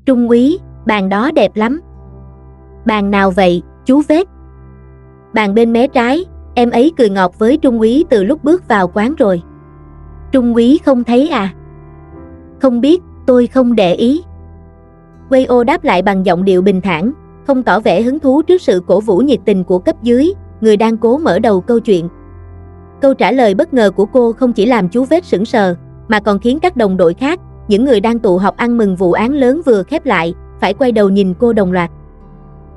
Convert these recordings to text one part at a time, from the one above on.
Trung úy, bàn đó đẹp lắm. Bàn nào vậy, chú Vết? Bàn bên mé trái, em ấy cười ngọt với Trung úy từ lúc bước vào quán rồi. Trung úy không thấy à? Không biết, tôi không để ý. Wayo đáp lại bằng giọng điệu bình thản, không tỏ vẻ hứng thú trước sự cổ vũ nhiệt tình của cấp dưới, người đang cố mở đầu câu chuyện. Câu trả lời bất ngờ của cô không chỉ làm chú Vết sững sờ, mà còn khiến các đồng đội khác, những người đang tụ họp ăn mừng vụ án lớn vừa khép lại, phải quay đầu nhìn cô đồng loạt.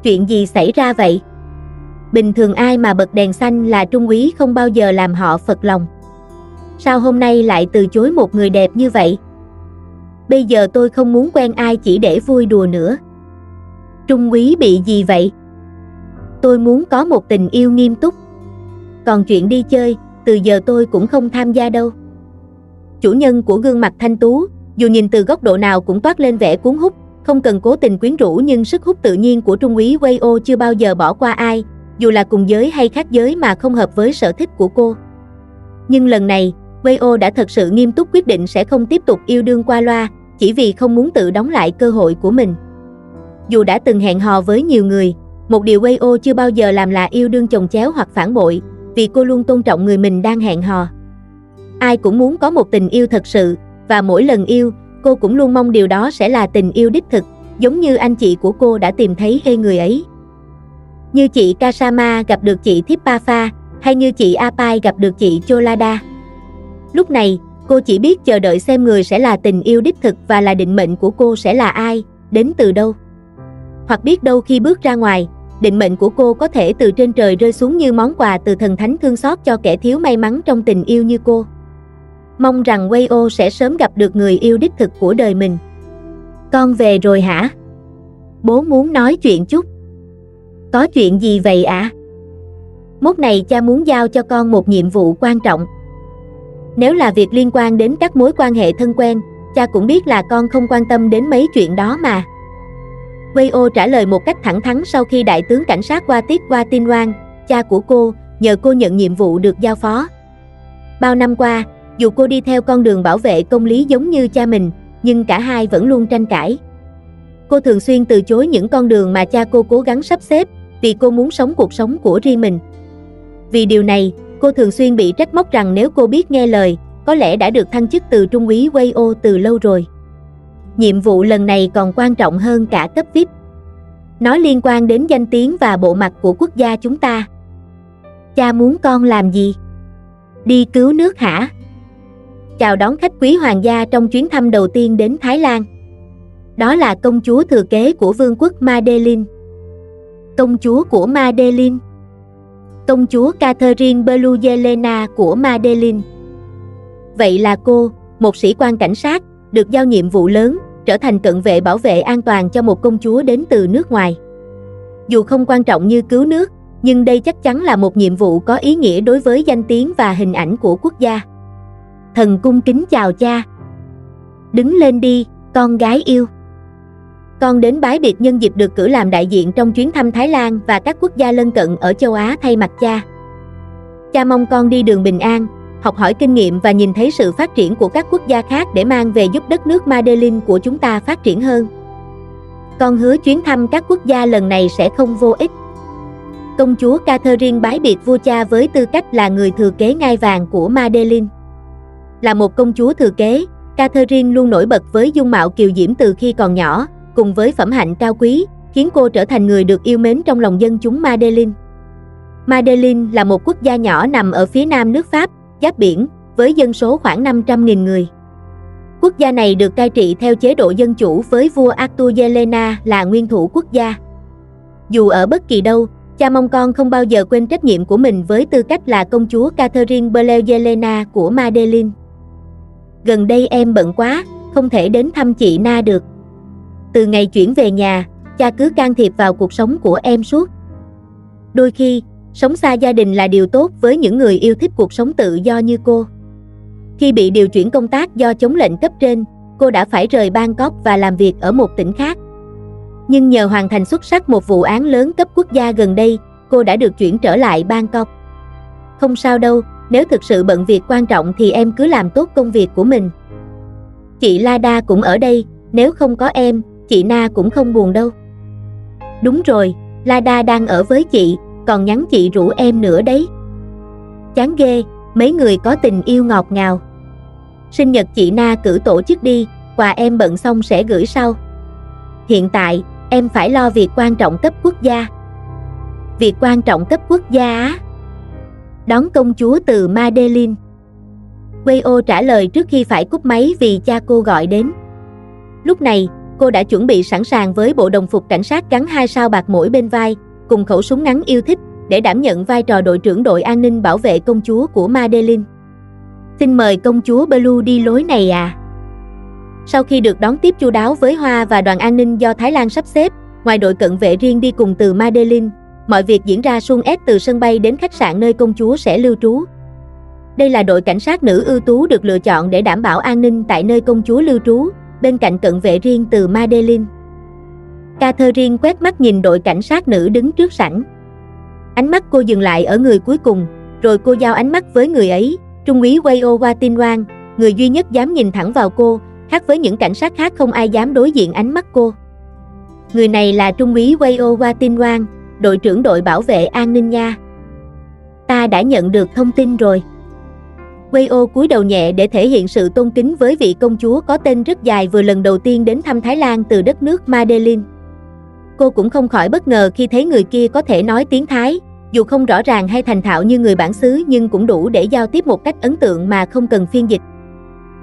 Chuyện gì xảy ra vậy? Bình thường ai mà bật đèn xanh là trung úy không bao giờ làm họ phật lòng. Sao hôm nay lại từ chối một người đẹp như vậy? Bây giờ tôi không muốn quen ai chỉ để vui đùa nữa. Trung úy bị gì vậy? Tôi muốn có một tình yêu nghiêm túc. Còn chuyện đi chơi, từ giờ tôi cũng không tham gia đâu. Chủ nhân của gương mặt thanh tú, dù nhìn từ góc độ nào cũng toát lên vẻ cuốn hút, không cần cố tình quyến rũ, nhưng sức hút tự nhiên của trung úy Wayo chưa bao giờ bỏ qua ai, dù là cùng giới hay khác giới mà không hợp với sở thích của cô. Nhưng lần này, Wayo đã thật sự nghiêm túc quyết định sẽ không tiếp tục yêu đương qua loa, chỉ vì không muốn tự đóng lại cơ hội của mình. Dù đã từng hẹn hò với nhiều người, một điều Wayo chưa bao giờ làm là yêu đương chồng chéo hoặc phản bội, vì cô luôn tôn trọng người mình đang hẹn hò. Ai cũng muốn có một tình yêu thật sự, và mỗi lần yêu, cô cũng luôn mong điều đó sẽ là tình yêu đích thực, giống như anh chị của cô đã tìm thấy người ấy. Như chị Kasama gặp được chị Thippafa, hay như chị Apai gặp được chị Cholada. Lúc này, cô chỉ biết chờ đợi xem người sẽ là tình yêu đích thực và là định mệnh của cô sẽ là ai, đến từ đâu. Hoặc biết đâu khi bước ra ngoài, định mệnh của cô có thể từ trên trời rơi xuống như món quà từ thần thánh thương xót cho kẻ thiếu may mắn trong tình yêu như cô. Mong rằng Wayo sẽ sớm gặp được người yêu đích thực của đời mình. Con về rồi hả? Bố muốn nói chuyện chút. Có chuyện gì vậy ạ? Mốt này cha muốn giao cho con một nhiệm vụ quan trọng. Nếu là việc liên quan đến các mối quan hệ thân quen, cha cũng biết là con không quan tâm đến mấy chuyện đó mà. Wayo trả lời một cách thẳng thắn sau khi đại tướng cảnh sát Watinwan, cha của cô, nhờ cô nhận nhiệm vụ được giao phó. Bao năm qua, dù cô đi theo con đường bảo vệ công lý giống như cha mình, nhưng cả hai vẫn luôn tranh cãi. Cô thường xuyên từ chối những con đường mà cha cô cố gắng sắp xếp, vì cô muốn sống cuộc sống của riêng mình. Vì điều này, cô thường xuyên bị trách móc rằng nếu cô biết nghe lời, có lẽ đã được thăng chức từ trung úy Wayo từ lâu rồi. Nhiệm vụ lần này còn quan trọng hơn cả cấp VIP. Nó liên quan đến danh tiếng và bộ mặt của quốc gia chúng ta. Cha muốn con làm gì? Đi cứu nước hả? Chào đón khách quý hoàng gia trong chuyến thăm đầu tiên đến Thái Lan. Đó là công chúa thừa kế của vương quốc Madeline. Công chúa của Madeline. Công chúa Catherine Beluyelena của Madeline. Vậy là cô, một sĩ quan cảnh sát, được giao nhiệm vụ lớn, trở thành cận vệ bảo vệ an toàn cho một công chúa đến từ nước ngoài. Dù không quan trọng như cứu nước, nhưng đây chắc chắn là một nhiệm vụ có ý nghĩa đối với danh tiếng và hình ảnh của quốc gia. Thần cung kính chào cha. Đứng lên đi, con gái yêu. Con đến bái biệt nhân dịp được cử làm đại diện trong chuyến thăm Thái Lan và các quốc gia lân cận ở châu Á thay mặt cha. Cha mong con đi đường bình an, học hỏi kinh nghiệm và nhìn thấy sự phát triển của các quốc gia khác để mang về giúp đất nước Madeline của chúng ta phát triển hơn. Con hứa chuyến thăm các quốc gia lần này sẽ không vô ích. Công chúa Catherine bái biệt vua cha với tư cách là người thừa kế ngai vàng của Madeline. Là một công chúa thừa kế, Catherine luôn nổi bật với dung mạo kiều diễm từ khi còn nhỏ, cùng với phẩm hạnh cao quý, khiến cô trở thành người được yêu mến trong lòng dân chúng Madeline. Madeline là một quốc gia nhỏ nằm ở phía nam nước Pháp, giáp biển, với dân số khoảng 500.000 người. Quốc gia này được cai trị theo chế độ dân chủ với vua Arthur Jelena là nguyên thủ quốc gia. Dù ở bất kỳ đâu, cha mong con không bao giờ quên trách nhiệm của mình với tư cách là công chúa Catherine Beluyelena của Madeline. Gần đây em bận quá, không thể đến thăm chị Na được. Từ ngày chuyển về nhà, cha cứ can thiệp vào cuộc sống của em suốt. Đôi khi, sống xa gia đình là điều tốt với những người yêu thích cuộc sống tự do như cô. Khi bị điều chuyển công tác do chống lệnh cấp trên, cô đã phải rời Bangkok và làm việc ở một tỉnh khác. Nhưng nhờ hoàn thành xuất sắc một vụ án lớn cấp quốc gia gần đây, cô đã được chuyển trở lại Bangkok. Không sao đâu, nếu thực sự bận việc quan trọng thì em cứ làm tốt công việc của mình. Chị Lada cũng ở đây, nếu không có em, chị Na cũng không buồn đâu. Đúng rồi, Lada đang ở với chị, còn nhắn chị rủ em nữa đấy. Chán ghê, mấy người có tình yêu ngọt ngào. Sinh nhật chị Na cử tổ chức đi, quà em bận xong sẽ gửi sau. Hiện tại, em phải lo việc quan trọng cấp quốc gia. Việc quan trọng cấp quốc gia á? Đón công chúa từ Madeline. Wayo trả lời trước khi phải cúp máy vì cha cô gọi đến. Lúc này, cô đã chuẩn bị sẵn sàng với bộ đồng phục cảnh sát gắn 2 sao bạc mỗi bên vai, cùng khẩu súng ngắn yêu thích, để đảm nhận vai trò đội trưởng đội an ninh bảo vệ công chúa của Madeline. Xin mời công chúa Blue đi lối này à. Sau khi được đón tiếp chu đáo với hoa và đoàn an ninh do Thái Lan sắp xếp, ngoài đội cận vệ riêng đi cùng từ Madeline, mọi việc diễn ra suôn sét từ sân bay đến khách sạn nơi công chúa sẽ lưu trú. Đây là đội cảnh sát nữ ưu tú được lựa chọn để đảm bảo an ninh tại nơi công chúa lưu trú, bên cạnh cận vệ riêng từ Madeline. Catherine quét mắt nhìn đội cảnh sát nữ đứng trước sảnh. Ánh mắt cô dừng lại ở người cuối cùng, rồi cô giao ánh mắt với người ấy, Trung úy Wayo Watinwan, người duy nhất dám nhìn thẳng vào cô, khác với những cảnh sát khác không ai dám đối diện ánh mắt cô. Người này là Trung úy Wayo Watinwan, đội trưởng đội bảo vệ an ninh nha. Ta đã nhận được thông tin rồi. Wayo cúi đầu nhẹ để thể hiện sự tôn kính với vị công chúa có tên rất dài vừa lần đầu tiên đến thăm Thái Lan từ đất nước Madeline. Cô cũng không khỏi bất ngờ khi thấy người kia có thể nói tiếng Thái, dù không rõ ràng hay thành thạo như người bản xứ nhưng cũng đủ để giao tiếp một cách ấn tượng mà không cần phiên dịch.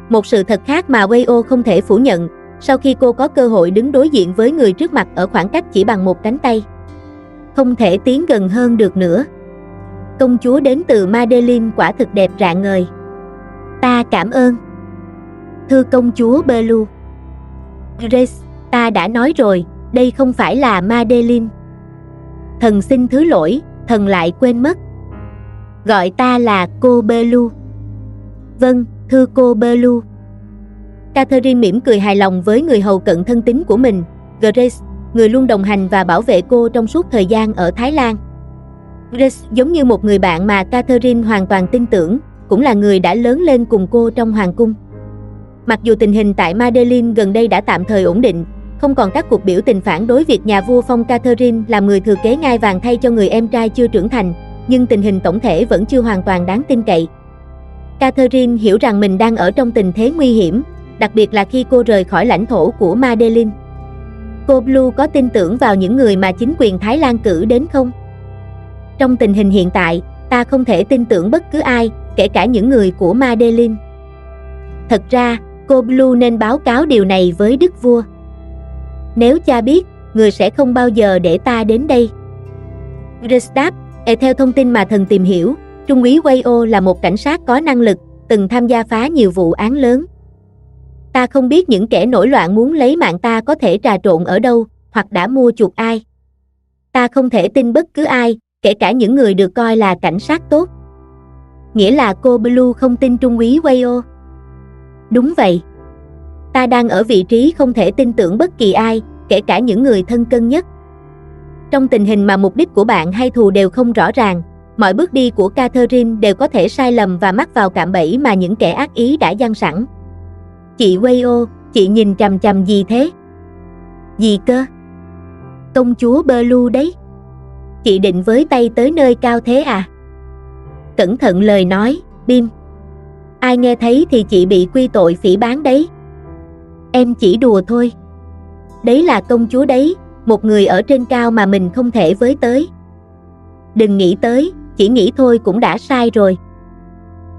Một sự thật khác mà Wayo không thể phủ nhận, sau khi cô có cơ hội đứng đối diện với người trước mặt ở khoảng cách chỉ bằng một cánh tay. Không thể tiến gần hơn được nữa. Công chúa đến từ Madeline quả thực đẹp rạng ngời. Ta cảm ơn. Thưa công chúa Blue. Grace, ta đã nói rồi, đây không phải là Madeline. Thần xin thứ lỗi, thần lại quên mất. Gọi ta là cô Blue. Vâng, thưa cô Blue. Catherine mỉm cười hài lòng với người hầu cận thân tín của mình, Grace, người luôn đồng hành và bảo vệ cô trong suốt thời gian ở Thái Lan. Grace giống như một người bạn mà Catherine hoàn toàn tin tưởng, cũng là người đã lớn lên cùng cô trong hoàng cung. Mặc dù tình hình tại Madeline gần đây đã tạm thời ổn định, không còn các cuộc biểu tình phản đối việc nhà vua phong Catherine làm người thừa kế ngai vàng thay cho người em trai chưa trưởng thành, nhưng tình hình tổng thể vẫn chưa hoàn toàn đáng tin cậy. Catherine hiểu rằng mình đang ở trong tình thế nguy hiểm, đặc biệt là khi cô rời khỏi lãnh thổ của Madeline. Cô Blue có tin tưởng vào những người mà chính quyền Thái Lan cử đến không? Trong tình hình hiện tại, ta không thể tin tưởng bất cứ ai, kể cả những người của Madeline. Thật ra, cô Blue nên báo cáo điều này với đức vua. Nếu cha biết, người sẽ không bao giờ để ta đến đây. Grace đáp, theo thông tin mà thần tìm hiểu, Trung úy Wayo là một cảnh sát có năng lực, từng tham gia phá nhiều vụ án lớn. Ta không biết những kẻ nổi loạn muốn lấy mạng ta có thể trà trộn ở đâu, hoặc đã mua chuộc ai. Ta không thể tin bất cứ ai, kể cả những người được coi là cảnh sát tốt. Nghĩa là cô Blue không tin Trung úy Wayo? Đúng vậy. Ta đang ở vị trí không thể tin tưởng bất kỳ ai, kể cả những người thân cận nhất. Trong tình hình mà mục đích của bạn hay thù đều không rõ ràng, mọi bước đi của Catherine đều có thể sai lầm và mắc vào cạm bẫy mà những kẻ ác ý đã dang sẵn. Chị Wayo, chị nhìn chằm chằm gì thế? Gì cơ? Công chúa Blue đấy. Chị định với tay tới nơi cao thế à? Cẩn thận lời nói, Bim. Ai nghe thấy thì chị bị quy tội phỉ báng đấy. Em chỉ đùa thôi. Đấy là công chúa đấy, một người ở trên cao mà mình không thể với tới. Đừng nghĩ tới, chỉ nghĩ thôi cũng đã sai rồi.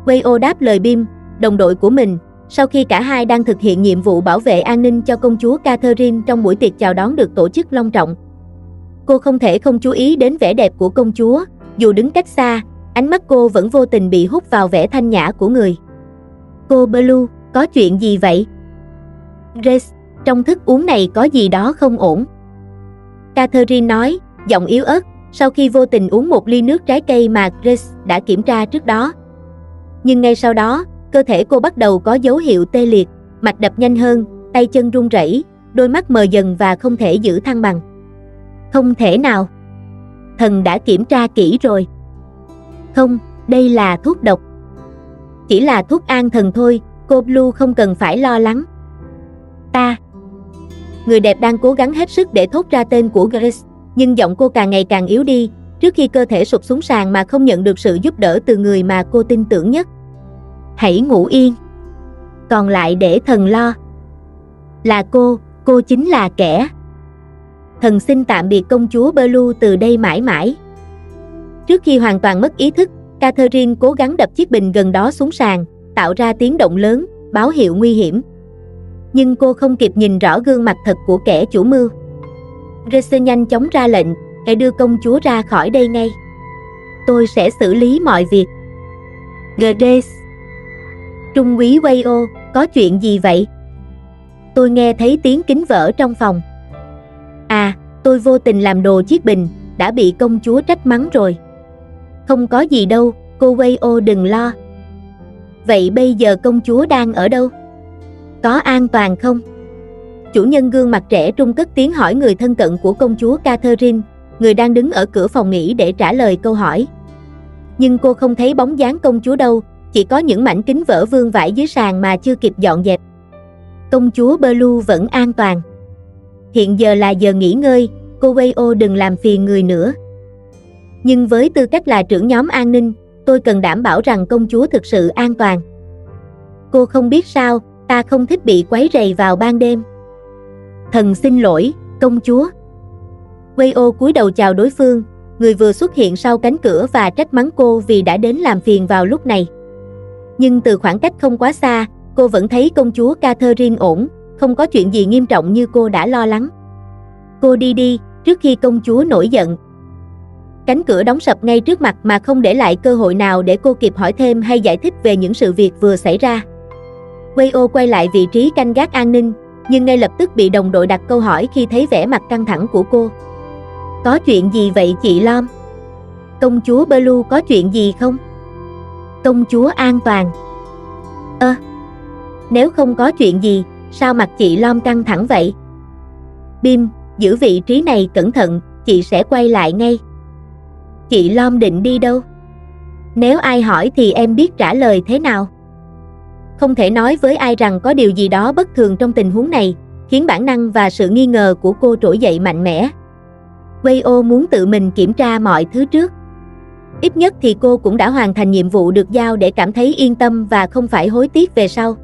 Wayo đáp lời Bim, đồng đội của mình, sau khi cả hai đang thực hiện nhiệm vụ bảo vệ an ninh cho công chúa Catherine trong buổi tiệc chào đón được tổ chức long trọng. Cô không thể không chú ý đến vẻ đẹp của công chúa, dù đứng cách xa, ánh mắt cô vẫn vô tình bị hút vào vẻ thanh nhã của người. Cô Blue, có chuyện gì vậy? Grace, trong thức uống này có gì đó không ổn. Catherine nói, giọng yếu ớt, sau khi vô tình uống một ly nước trái cây mà Grace đã kiểm tra trước đó. Nhưng ngay sau đó, cơ thể cô bắt đầu có dấu hiệu tê liệt, mạch đập nhanh hơn, tay chân run rẩy, đôi mắt mờ dần và không thể giữ thăng bằng. Không thể nào. Thần đã kiểm tra kỹ rồi. Không, đây là thuốc độc. Chỉ là thuốc an thần thôi, cô Blue không cần phải lo lắng. người đẹp đang cố gắng hết sức để thốt ra tên của Grace, nhưng giọng cô càng ngày càng yếu đi, trước khi cơ thể sụp xuống sàn mà không nhận được sự giúp đỡ từ người mà cô tin tưởng nhất. Hãy ngủ yên. Còn lại để thần lo. Là cô chính là kẻ. Thần xin tạm biệt công chúa Blue từ đây mãi mãi. Trước khi hoàn toàn mất ý thức, Catherine cố gắng đập chiếc bình gần đó xuống sàn, tạo ra tiếng động lớn, báo hiệu nguy hiểm. Nhưng cô không kịp nhìn rõ gương mặt thật của kẻ chủ mưu. Grace nhanh chóng ra lệnh, hãy đưa công chúa ra khỏi đây ngay. Tôi sẽ xử lý mọi việc. Grace. Trung úy Wayo, có chuyện gì vậy? Tôi nghe thấy tiếng kính vỡ trong phòng. À, tôi vô tình làm đồ chiếc bình, đã bị công chúa trách mắng rồi. Không có gì đâu, cô Wayo đừng lo. Vậy bây giờ công chúa đang ở đâu? Có an toàn không? Chủ nhân gương mặt trẻ trung cất tiếng hỏi người thân cận của công chúa Catherine, người đang đứng ở cửa phòng nghỉ để trả lời câu hỏi. Nhưng cô không thấy bóng dáng công chúa đâu, chỉ có những mảnh kính vỡ vương vãi dưới sàn mà chưa kịp dọn dẹp. Công chúa Blue vẫn an toàn. Hiện giờ là giờ nghỉ ngơi, cô Wayo đừng làm phiền người nữa. Nhưng với tư cách là trưởng nhóm an ninh, tôi cần đảm bảo rằng công chúa thực sự an toàn. Cô không biết sao, ta không thích bị quấy rầy vào ban đêm. Thần xin lỗi, công chúa. Wayo cúi đầu chào đối phương, người vừa xuất hiện sau cánh cửa và trách mắng cô vì đã đến làm phiền vào lúc này. Nhưng từ khoảng cách không quá xa, cô vẫn thấy công chúa Catherine ổn, không có chuyện gì nghiêm trọng như cô đã lo lắng. Cô đi trước khi công chúa nổi giận. Cánh cửa đóng sập ngay trước mặt mà không để lại cơ hội nào để cô kịp hỏi thêm hay giải thích về những sự việc vừa xảy ra. Wayo quay lại vị trí canh gác an ninh, nhưng ngay lập tức bị đồng đội đặt câu hỏi khi thấy vẻ mặt căng thẳng của cô. Có chuyện gì vậy chị Lom? Công chúa Blue có chuyện gì không? Công chúa an toàn. Nếu không có chuyện gì, sao mặt chị Lom căng thẳng vậy? Bim, giữ vị trí này cẩn thận, chị sẽ quay lại ngay. Chị Lom định đi đâu? Nếu ai hỏi thì em biết trả lời thế nào? Không thể nói với ai rằng có điều gì đó bất thường trong tình huống này, khiến bản năng và sự nghi ngờ của cô trỗi dậy mạnh mẽ. Wayo muốn tự mình kiểm tra mọi thứ trước. Ít nhất thì cô cũng đã hoàn thành nhiệm vụ được giao để cảm thấy yên tâm và không phải hối tiếc về sau.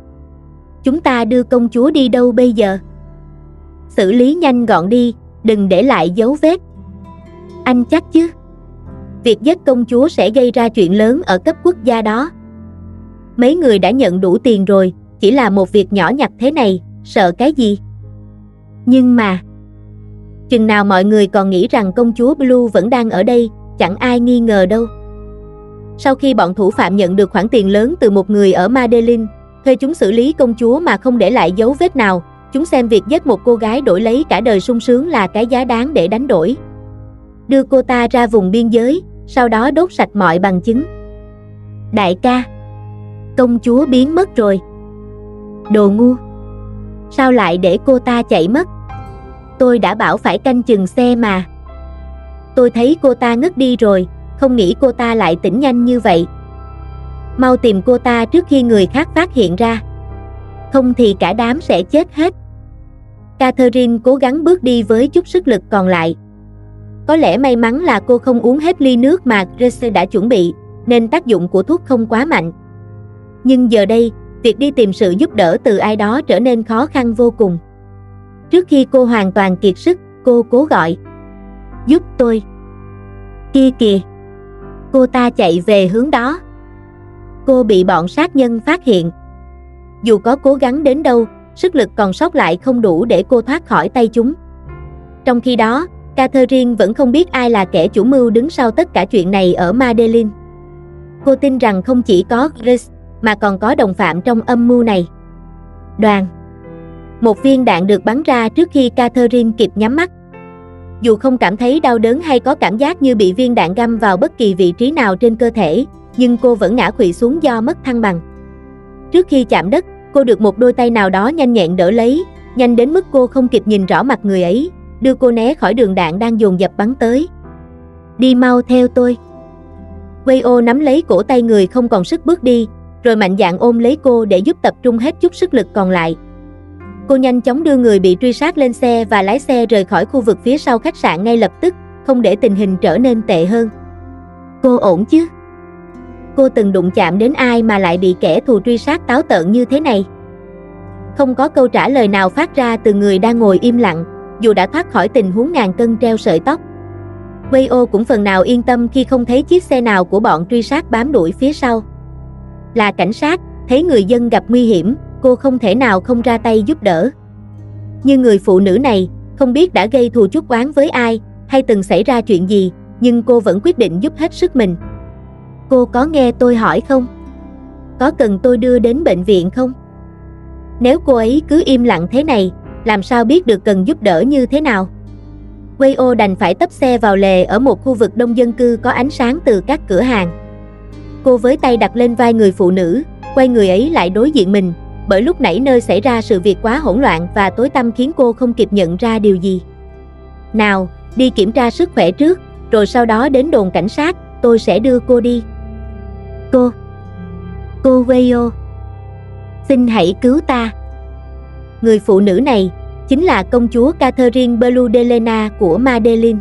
Chúng ta đưa công chúa đi đâu bây giờ? Xử lý nhanh gọn đi, đừng để lại dấu vết. Anh chắc chứ? Việc giết công chúa sẽ gây ra chuyện lớn ở cấp quốc gia đó. Mấy người đã nhận đủ tiền rồi, chỉ là một việc nhỏ nhặt thế này, sợ cái gì? Nhưng mà, chừng nào mọi người còn nghĩ rằng công chúa Blue vẫn đang ở đây, chẳng ai nghi ngờ đâu. Sau khi bọn thủ phạm nhận được khoản tiền lớn từ một người ở Madeline, thuê chúng xử lý công chúa mà không để lại dấu vết nào, chúng xem việc giết một cô gái đổi lấy cả đời sung sướng là cái giá đáng để đánh đổi. Đưa cô ta ra vùng biên giới, sau đó đốt sạch mọi bằng chứng. Đại ca, công chúa biến mất rồi. Đồ ngu. Sao lại để cô ta chạy mất? Tôi đã bảo phải canh chừng xe mà. Tôi thấy cô ta ngất đi rồi, không nghĩ cô ta lại tỉnh nhanh như vậy. Mau tìm cô ta trước khi người khác phát hiện ra. Không thì cả đám sẽ chết hết. Catherine cố gắng bước đi với chút sức lực còn lại. Có lẽ may mắn là cô không uống hết ly nước mà Grace đã chuẩn bị, nên tác dụng của thuốc không quá mạnh. Nhưng giờ đây, việc đi tìm sự giúp đỡ từ ai đó trở nên khó khăn vô cùng. Trước khi cô hoàn toàn kiệt sức, cô cố gọi. Giúp tôi. Kia kìa. Cô ta chạy về hướng đó. Cô bị bọn sát nhân phát hiện. Dù có cố gắng đến đâu, sức lực còn sót lại không đủ để cô thoát khỏi tay chúng. Trong khi đó, Catherine vẫn không biết ai là kẻ chủ mưu đứng sau tất cả chuyện này ở Madeline. Cô tin rằng không chỉ có Grace, mà còn có đồng phạm trong âm mưu này. Đoàn. Một viên đạn được bắn ra trước khi Catherine kịp nhắm mắt. Dù không cảm thấy đau đớn hay có cảm giác như bị viên đạn găm vào bất kỳ vị trí nào trên cơ thể, nhưng cô vẫn ngã khuỵu xuống do mất thăng bằng. Trước khi chạm đất, cô được một đôi tay nào đó nhanh nhẹn đỡ lấy, nhanh đến mức cô không kịp nhìn rõ mặt người ấy, đưa cô né khỏi đường đạn đang dồn dập bắn tới. Đi mau theo tôi. Wayo nắm lấy cổ tay người không còn sức bước đi, rồi mạnh dạn ôm lấy cô để giúp tập trung hết chút sức lực còn lại. Cô nhanh chóng đưa người bị truy sát lên xe và lái xe rời khỏi khu vực phía sau khách sạn ngay lập tức, không để tình hình trở nên tệ hơn. Cô ổn chứ? Cô từng đụng chạm đến ai mà lại bị kẻ thù truy sát táo tợn như thế này? Không có câu trả lời nào phát ra từ người đang ngồi im lặng, dù đã thoát khỏi tình huống ngàn cân treo sợi tóc. Wayo cũng phần nào yên tâm khi không thấy chiếc xe nào của bọn truy sát bám đuổi phía sau. Là cảnh sát, thấy người dân gặp nguy hiểm, cô không thể nào không ra tay giúp đỡ. Như người phụ nữ này, không biết đã gây thù chuốc oán với ai, hay từng xảy ra chuyện gì, nhưng cô vẫn quyết định giúp hết sức mình. Cô có nghe tôi hỏi không? Có cần tôi đưa đến bệnh viện không? Nếu cô ấy cứ im lặng thế này, làm sao biết được cần giúp đỡ như thế nào? Wayo đành phải tấp xe vào lề ở một khu vực đông dân cư có ánh sáng từ các cửa hàng. Cô với tay đặt lên vai người phụ nữ, quay người ấy lại đối diện mình, bởi lúc nãy nơi xảy ra sự việc quá hỗn loạn và tối tăm khiến cô không kịp nhận ra điều gì. Nào, đi kiểm tra sức khỏe trước, rồi sau đó đến đồn cảnh sát, tôi sẽ đưa cô đi. Cô Wayo, xin hãy cứu ta. Người phụ nữ này chính là công chúa Catherine Bludelena của Madeline.